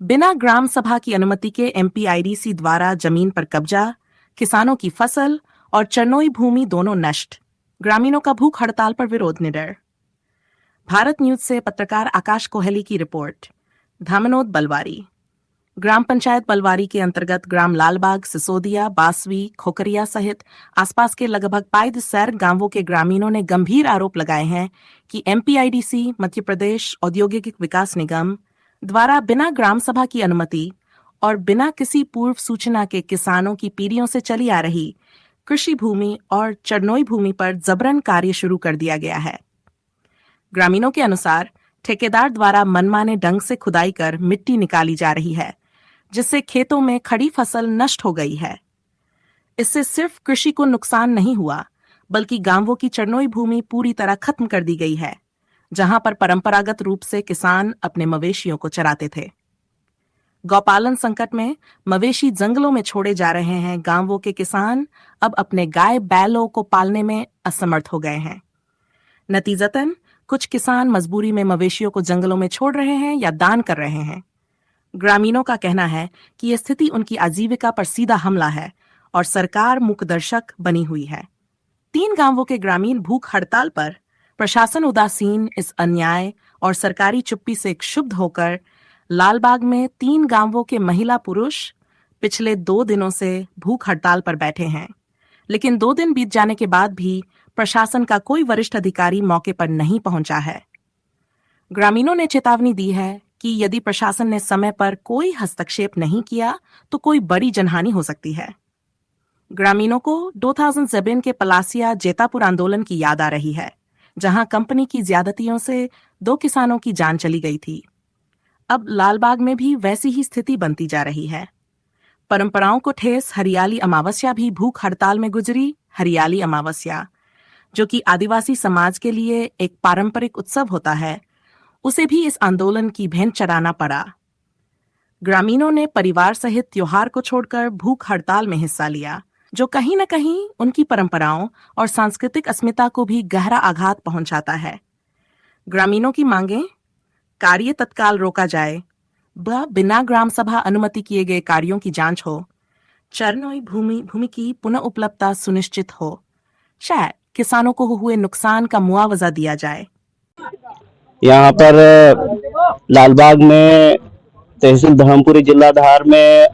बिना ग्राम सभा की अनुमति के एमपीआईडीसी द्वारा जमीन पर कब्जा, किसानों की फसल और चरनोई भूमि दोनों नष्ट। ग्रामीणों का भूख हड़ताल पर विरोध निडर। भारत न्यूज से पत्रकार आकाश कोहली की रिपोर्ट। धामनोद बलवारी। ग्राम पंचायत बलवारी के अंतर्गत ग्राम लालबाग, सिसोदिया, बासवी, खोकरिया सहित आसपास के लगभग 5 गांवों के ग्रामीणों ने गंभीर आरोप लगाए हैं कि एमपीआईडीसी, मध्य प्रदेश औद्योगिक विकास निगम द्वारा बिना ग्राम सभा की अनुमति और बिना किसी पूर्व सूचना के किसानों की पीढ़ियों से चली आ रही कृषि भूमि और चरनोई भूमि पर जबरन कार्य शुरू कर दिया गया है। ग्रामीणों के अनुसार ठेकेदार द्वारा मनमाने ढंग से खुदाई कर मिट्टी निकाली जा रही है, जिससे खेतों में खड़ी फसल नष्ट हो गई है। इससे सिर्फ कृषि को नुकसान नहीं हुआ, बल्कि गांवों की चरनोई भूमि पूरी तरह खत्म कर दी गई है, जहां पर परंपरागत रूप से किसान अपने मवेशियों को चराते थे। गौपालन संकट में मवेशी जंगलों में छोड़े जा रहे हैं। गांवों के किसान अब अपने गाय बैलों को पालने में असमर्थ हो गए हैं। नतीजतन कुछ किसान मजबूरी में मवेशियों को जंगलों में छोड़ रहे हैं या दान कर रहे हैं। ग्रामीणों का कहना है कि यह स्थिति उनकी आजीविका पर सीधा हमला है और सरकार मूकदर्शक बनी हुई है। 3 गांवों के ग्रामीण भूख हड़ताल पर। प्रशासन उदासीन, इस अन्याय और सरकारी चुप्पी से क्षुब्ध होकर लालबाग में 3 गांवों के महिला पुरुष पिछले 2 दिनों से भूख हड़ताल पर बैठे हैं। लेकिन 2 दिन बीत जाने के बाद भी प्रशासन का कोई वरिष्ठ अधिकारी मौके पर नहीं पहुंचा है। ग्रामीणों ने चेतावनी दी है कि यदि प्रशासन ने समय पर कोई हस्तक्षेप नहीं किया तो कोई बड़ी जनहानि हो सकती है। ग्रामीणों को 2007 के पलासिया जेतापुर आंदोलन की याद आ रही है, जहां कंपनी की ज्यादतियों से 2 किसानों की जान चली गई थी। अब लालबाग में भी वैसी ही स्थिति बनती जा रही है। परंपराओं को ठेस हरियाली अमावस्या भी भूख हड़ताल में गुजरी। हरियाली अमावस्या, जो कि आदिवासी समाज के लिए एक पारंपरिक उत्सव होता है, उसे भी इस आंदोलन की भेंट चढ़ाना पड़ा। ग्रामीणों ने परिवार सहित त्योहार को छोड़कर भूख हड़ताल में हिस्सा लिया, जो कहीं न कहीं उनकी परंपराओं और सांस्कृतिक अस्मिता को भी गहरा आघात पहुंचाता है। ग्रामीणों की मांगें: कार्य तत्काल रोका जाए, बिना ग्राम सभा अनुमति किए गए कार्यों की जांच हो, चरनोई भूमि की पुनः उपलब्धता सुनिश्चित हो, शायद किसानों को हुए नुकसान का मुआवजा दिया जाए। यहाँ पर लालबाग में तहसील धर्मपुरी जिला धार में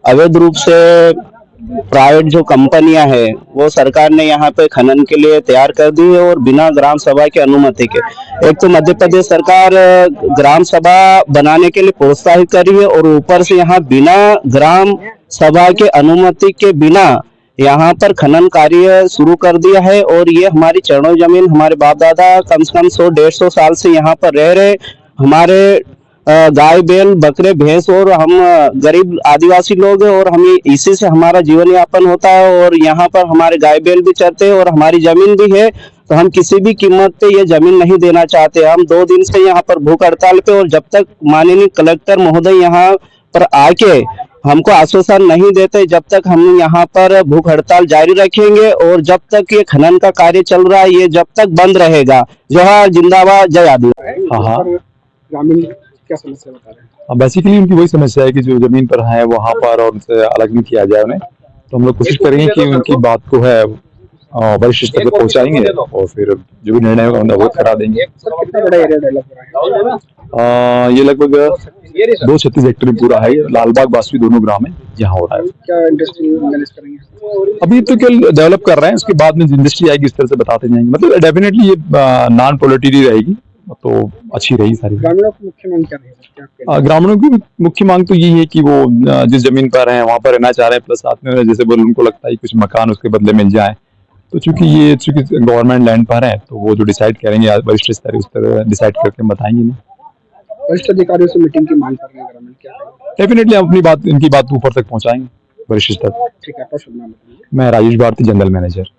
अवैध रूप से प्राइवेट जो कंपनियां हैं वो सरकार ने यहाँ पे खनन के लिए तैयार कर दी है और बिना ग्राम सभा की अनुमति के। एक तो मध्य प्रदेश सरकार ग्राम सभा बनाने के लिए प्रोत्साहित कर रही है और ऊपर से यहाँ बिना ग्राम सभा के अनुमति के बिना यहाँ पर खनन कार्य शुरू कर दिया है। और ये हमारी चरनोई जमीन, हमारे बाप दादा कम से कम 100-150 साल से यहाँ पर रह रहे। हमारे गाय बैल बकरे भैंस और हम गरीब आदिवासी लोग हैं और हमें इसी से हमारा जीवन यापन होता है और यहाँ पर हमारे गाय बैल भी चरते हैं और हमारी जमीन भी है। तो हम किसी भी कीमत पे ये जमीन नहीं देना चाहते। हम 2 दिन से यहाँ पर भूख हड़ताल पे और जब तक माननीय कलेक्टर महोदय यहाँ पर आके हमको आश्वासन नहीं देते, जब तक हम यहाँ पर भूख हड़ताल जारी रखेंगे और जब तक ये खनन का कार्य चल रहा है ये जब तक बंद रहेगा। जोहार, जिंदाबाद, जय आदिवासी। हाँ, ग्रामीण क्या समस्या बता रहे हैं? बेसिकली उनकी वही समस्या है कि जो जमीन पर है वहाँ पर और उनसे अलग नहीं किया जाए उन्हें। तो हम लोग कोशिश करेंगे कि उनकी बात को है वरिष्ठ स्तर पर पहुँचाएंगे और फिर जो भी निर्णय होगा उन्हें अवगत करा देंगे। कितना बड़ा एरिया डेवलप हो रहा है? ये लगभग 236 हेक्टेयर पूरा है। लालबाग बासवी दोनों ग्राम है यहाँ हो रहा है। क्या इंडस्ट्री मैनेज करेंगे? अभी तो क्या डेवलप कर रहे हैं, उसके बाद में इंडस्ट्री आएगी इस तरह से बताते जाएंगे। मतलब डेफिनेटली ये नॉन पॉलिटिकली रहेगी तो अच्छी रहेगी सारी। ग्रामीणों की मुख्य मांग क्या है? ग्रामीणों की मुख्य मांग तो यही है कि वो जिस जमीन पर हैं वहां पर रहना चाह रहे हैं, प्लस साथ में जैसे बोल उनको लगता है कुछ मकान उसके बदले मिल जाए। तो चूंकि गवर्नमेंट लैंड पर है तो वो जो डिसाइड करेंगे वरिष्ठ स्तर उस तरह डिसाइड करके बताएंगे। वरिष्ठ अधिकारियों से मीटिंग की मांग कर रहे हैं ग्रामीण, क्या डेफिनेटली हम अपनी बात इनकी बात ऊपर तक पहुंचाएंगे वरिष्ठ स्तर। ठीक है, आपका शुभ नाम बताइए। मैं राजेश भारती, जनरल मैनेजर।